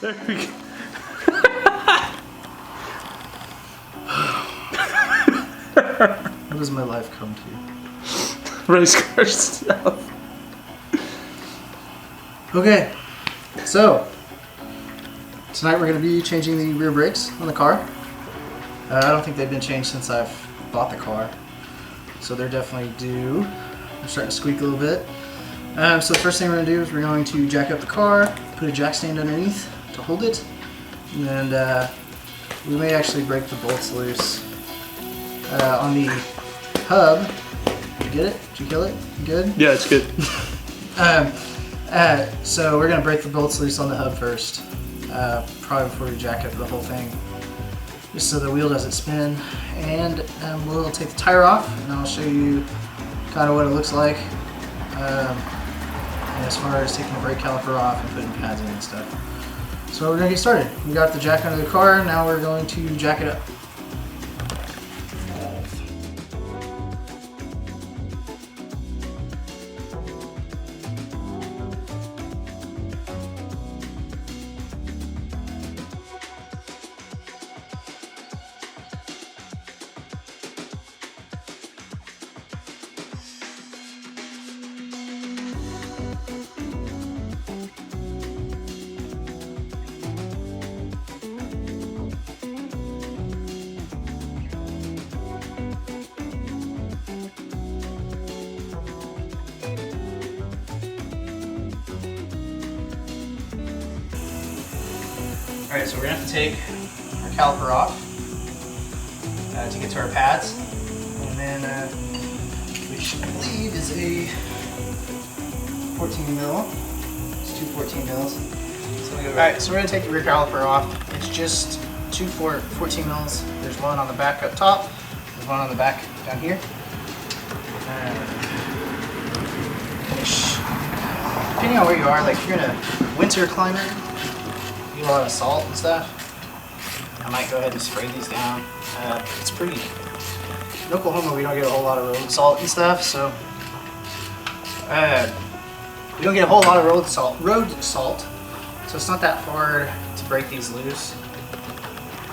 There we go. What does my life come to? Race car stuff. Okay, so tonight we're going to be changing the rear brakes on the car. I don't think they've been changed since I've bought the car, so they're definitely due. They're starting to squeak a little bit. So the first thing we're going to do is we're going to jack up the car, put a jack stand underneath to hold it, and we may actually break the bolts loose. On the hub, did you get it? Did you kill it? You good? Yeah, it's good. So we're going to break the bolts loose on the hub first, probably before we jack up the whole thing, just so the wheel doesn't spin. And we'll take the tire off, and I'll show you kind of what it looks like. And as far as taking the brake caliper off and putting pads in and stuff. So we're going to get started. We got the jack under the car, now we're going to jack it up. Alright, so we're going to have to take our caliper off to get to our pads, and then which I believe is a 14 mil. It's two 14 mils. Alright, so we're going to take the rear caliper off. It's just two 14 mils. There's one on the back up top, there's one on the back down here. Depending on where you are, like if you're in a winter climate, a lot of salt and stuff, I might go ahead and spray these down. It's pretty, in Oklahoma we don't get a whole lot of road salt and stuff, so we don't get a whole lot of road salt, so it's not that hard to break these loose.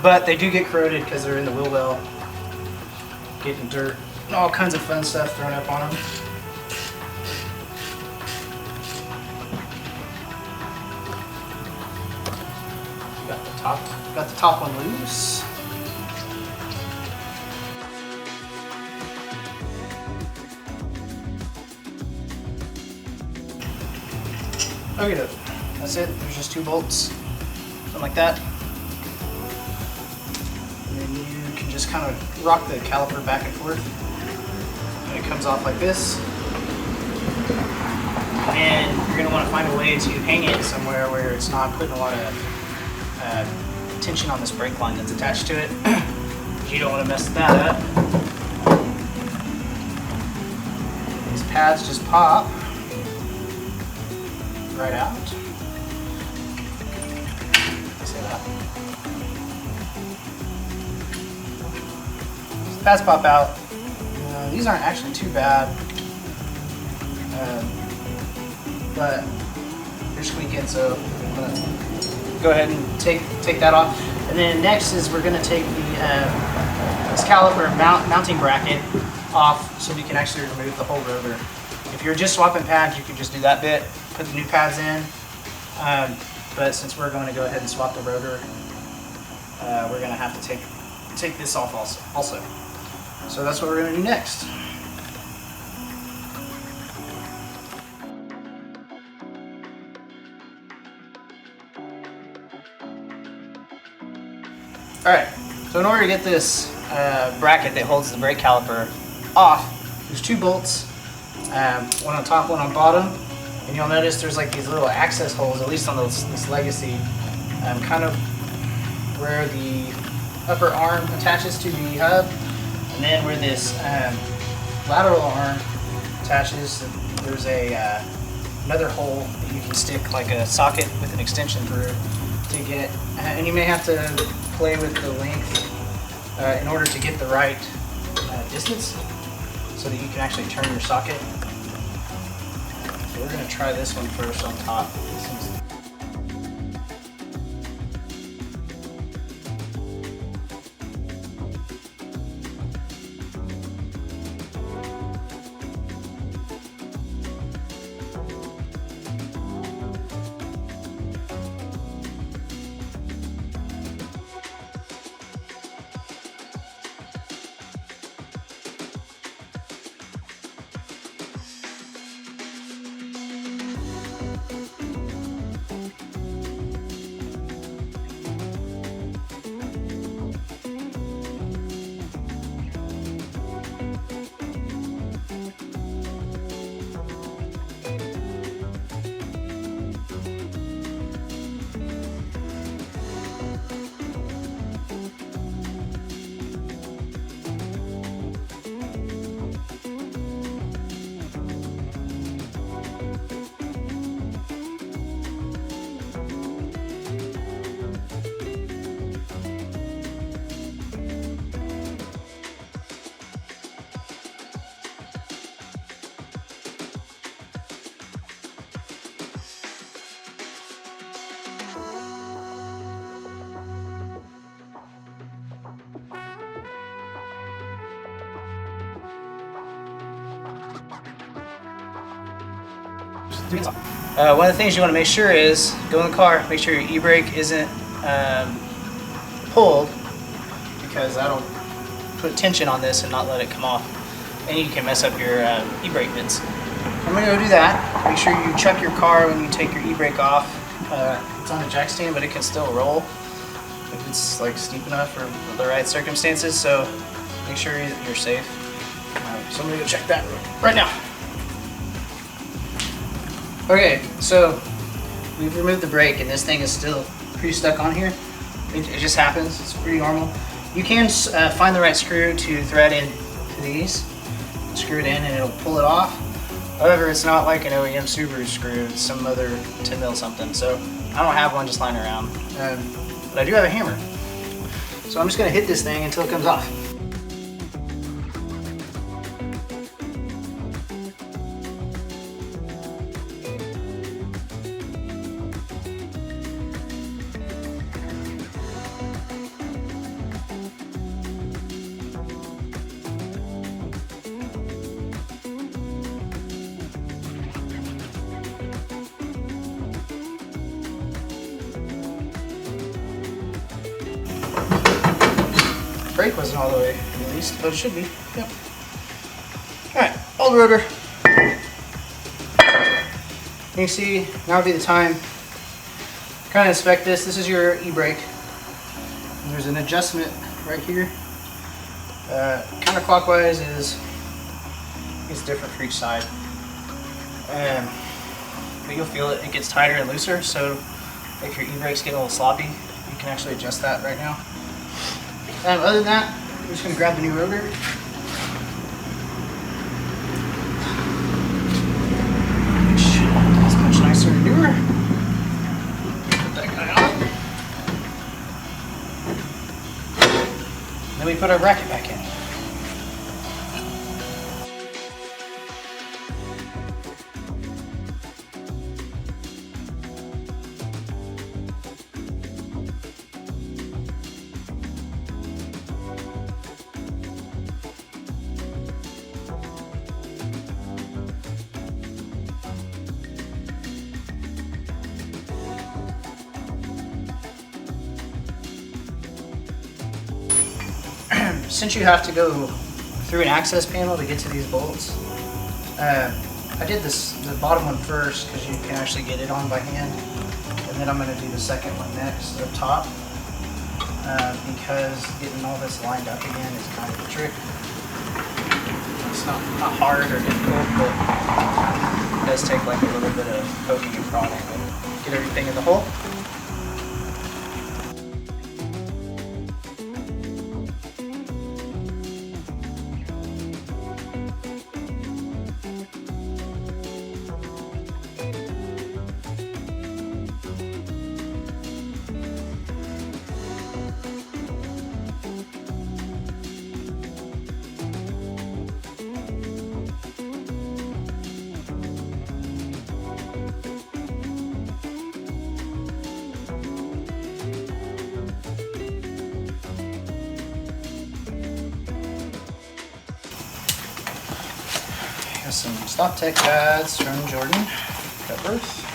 But they do get corroded because they're in the wheel well, getting dirt and all kinds of fun stuff thrown up on them. Got the top one loose. Okay, that's it. There's just two bolts, something like that. And then you can just kind of rock the caliper back and forth. And it comes off like this. And you're going to want to find a way to hang it somewhere where it's not putting a lot of tension on this brake line that's attached to it. You don't want to mess that up. These pads just pop right out. See that? These pads pop out. These aren't actually too bad, but they're squeaking, so I'm gonna go ahead and take that off. And then next is we're going to take the this caliper mounting bracket off so we can actually remove the whole rotor. If you're just swapping pads, you can just do that bit, put the new pads in. But since we're going to go ahead and swap the rotor, we're going to have to take this off also. So that's what we're going to do next. Alright, so in order to get this bracket that holds the brake caliper off, there's two bolts, one on top, one on bottom, and you'll notice there's like these little access holes, at least on this Legacy, kind of where the upper arm attaches to the hub, and then where this lateral arm attaches, there's another hole that you can stick like a socket with an extension through to get, and you may have to play with the length in order to get the right distance so that you can actually turn your socket. So we're going to try this one first on top. One of the things you want to make sure is, go in the car, make sure your e-brake isn't pulled, because that'll put tension on this and not let it come off. And you can mess up your e-brake bits. I'm going to go do that. Make sure you check your car when you take your e-brake off. It's on a jack stand, but it can still roll if it's like steep enough for the right circumstances, so make sure you're safe. So I'm going to go check that right now. Okay, so we've removed the brake and this thing is still pretty stuck on here. It just happens, it's pretty normal. You can find the right screw to thread in to these, screw it in and it'll pull it off. However, it's not like an OEM Subaru screw, it's some other 10 mil something, so I don't have one just lying around. But I do have a hammer. So I'm just gonna hit this thing until it comes off. Brake wasn't all the way released, but it should be. Yep. Alright, old rotor. You can see, now would be the time. Kind of inspect this. This is your e-brake. And there's an adjustment right here. Counterclockwise is different for each side. But you'll feel it gets tighter and looser, so if your e-brake's getting a little sloppy, you can actually adjust that right now. Other than that, I'm just going to grab the new rotor. Which is much nicer and newer. Put that guy on. Then we put our bracket back in. Since you have to go through an access panel to get to these bolts, I did the bottom one first because you can actually get it on by hand, and then I'm going to do the second one next up top, because getting all this lined up again is kind of a trick. It's not hard or difficult, but it does take like a little bit of poking and prodding to get everything in the hole. Some Stop Tech pads from Jordan at Birth.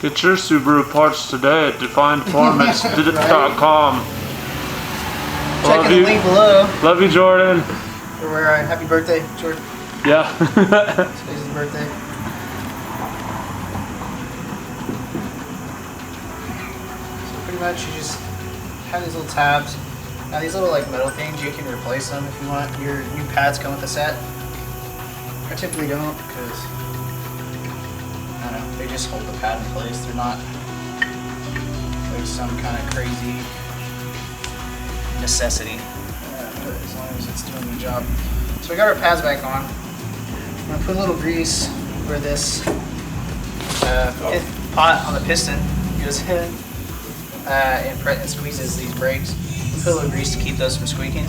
Get your Subaru parts today at definedfarmexpedit.com. Check in the link below. Love you, Jordan. Where happy birthday, Jordan. Yeah. Today's his birthday. So pretty much you just have these little tabs. Now these little like metal things, you can replace them if you want. Your new pads come with the set. I typically don't because, I don't know, they just hold the pad in place. They're not like some kind of crazy necessity, but as long as it's doing the job. So we got our pads back on. I'm going to put a little grease where this pot on the piston goes in and squeezes these brakes. Put a little grease to keep those from squeaking.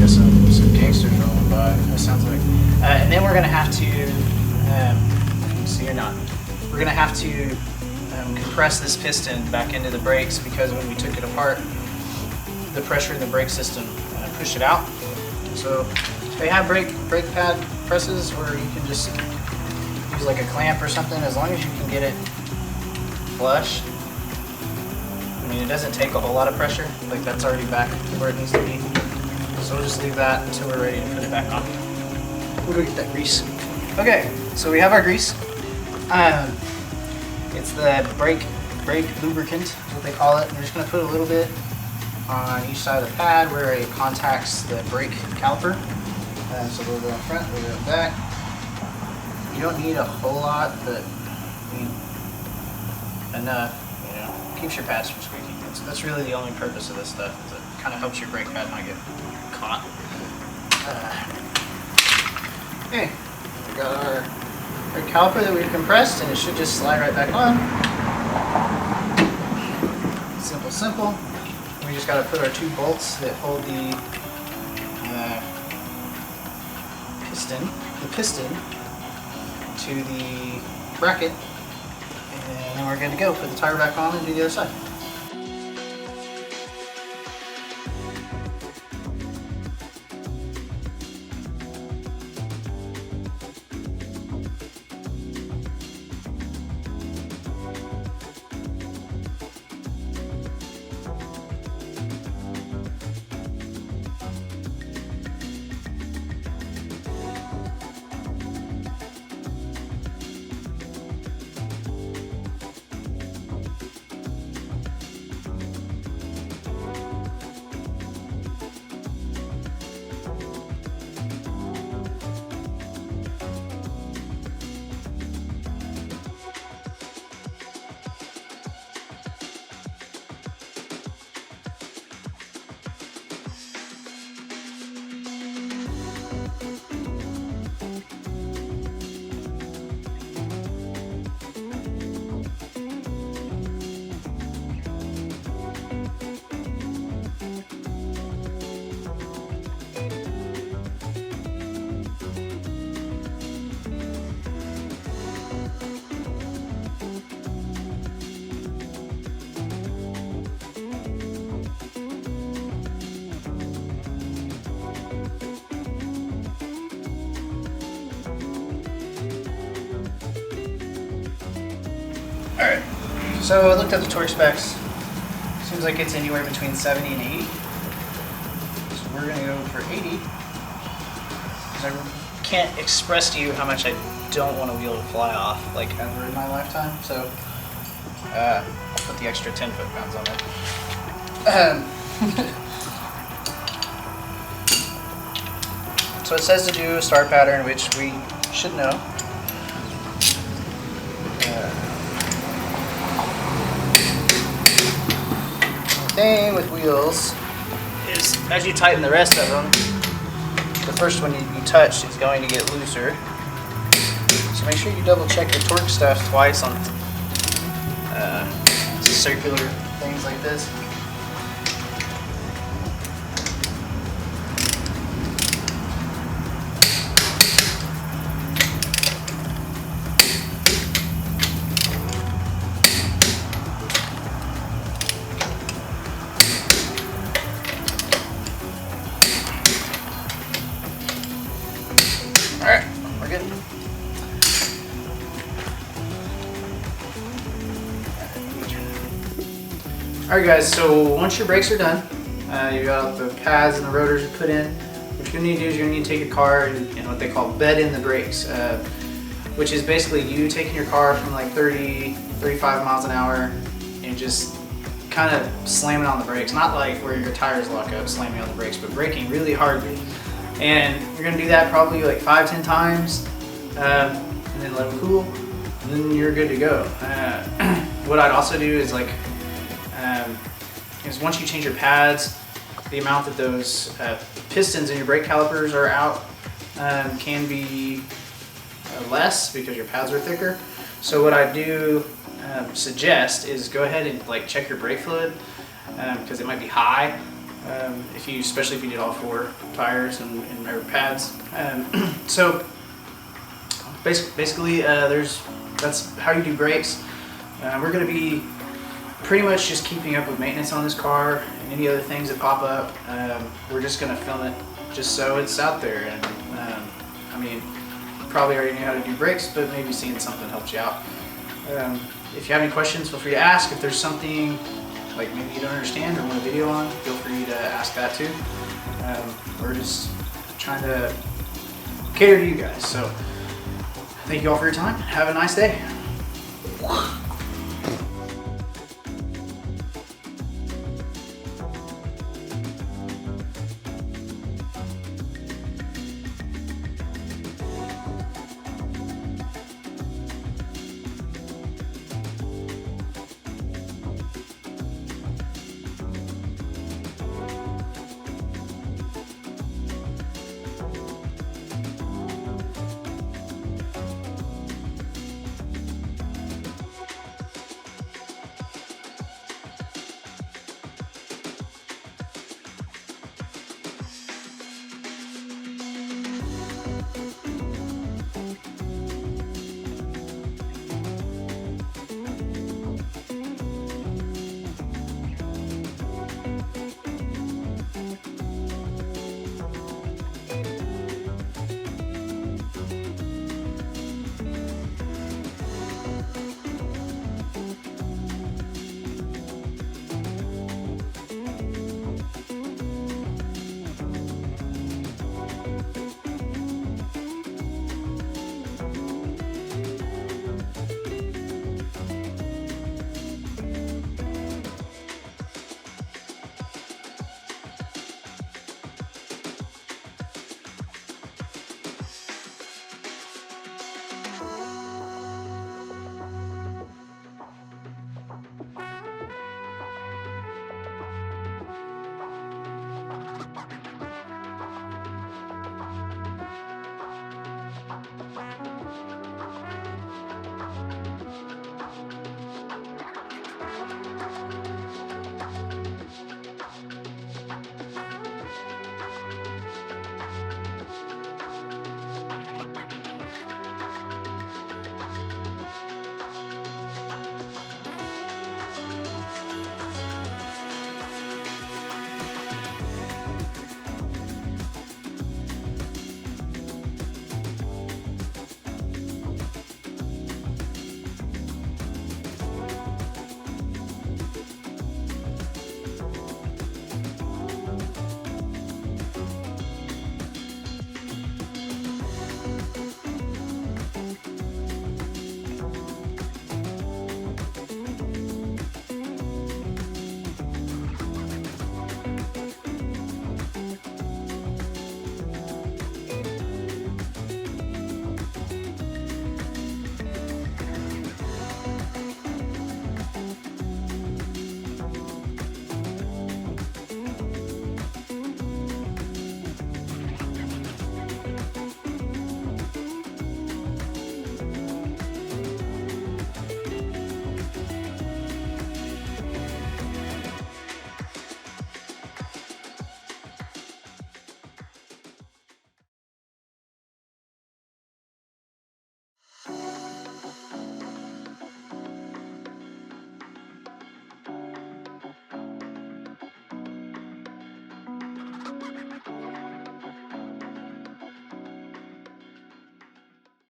Got some gangsters rolling by. That sounds like. And then we're gonna have to, you can see or not, we're gonna have to compress this piston back into the brakes because when we took it apart, the pressure in the brake system push it out. So they have brake pad presses, or you can just use like a clamp or something, as long as you can get it flush. I mean, it doesn't take a whole lot of pressure, like that's already back where it needs to be. So we'll just leave that until we're ready to put it back on. We'll go get that grease. Okay, so we have our grease. It's the brake lubricant, is what they call it. We're just going to put a little bit on each side of the pad where it contacts the brake caliper. So a little bit in front, a little bit in back. You don't need a whole lot, but I mean, enough, you know, keeps your pads from squeaking. That's really the only purpose of this stuff, is it kind of helps your brake pad not get caught. Okay, we got our brake caliper that we've compressed, and it should just slide right back on. Simple. We just got to put our 2 bolts that hold the piston to the bracket, and then we're good to go. Put the tire back on and do the other side. Alright, so I looked at the torque specs. Seems like it's anywhere between 70 and 80. So we're going to go for 80. Because I can't express to you how much I don't want a wheel to fly off, like ever in my lifetime. So I'll put the extra 10 foot-pounds on it. So it says to do a start pattern, which we should know. Thing with wheels is, as you tighten the rest of them, the first one you touch is going to get looser. So make sure you double check your torque stuff twice on circular things like this. Alright, we're good. Alright guys, so once your brakes are done, you got the pads and the rotors put in, what you're going to need to do is you're going to need to take your car and what they call bed in the brakes, which is basically you taking your car from like 30, 35 miles an hour and just kind of slamming on the brakes. Not like where your tires lock up, slamming on the brakes, but braking really hardly. And you're going to do that probably like 5-10 times, and then let them cool, and then you're good to go. What I'd also do is like, is once you change your pads, the amount that those pistons in your brake calipers are out can be less because your pads are thicker. So what I do suggest is go ahead and like check your brake fluid, because it might be high. Especially if you did all 4 tires and or pads. So basically, that's how you do brakes. We're going to be pretty much just keeping up with maintenance on this car and any other things that pop up. We're just gonna film it just so it's out there. And I mean, you probably already knew how to do brakes, but maybe seeing something helps you out. If you have any questions, feel free to ask. If there's something like maybe you don't understand or want a video on, feel free to ask that too. We're just trying to cater to you guys. So thank you all for your time. Have a nice day.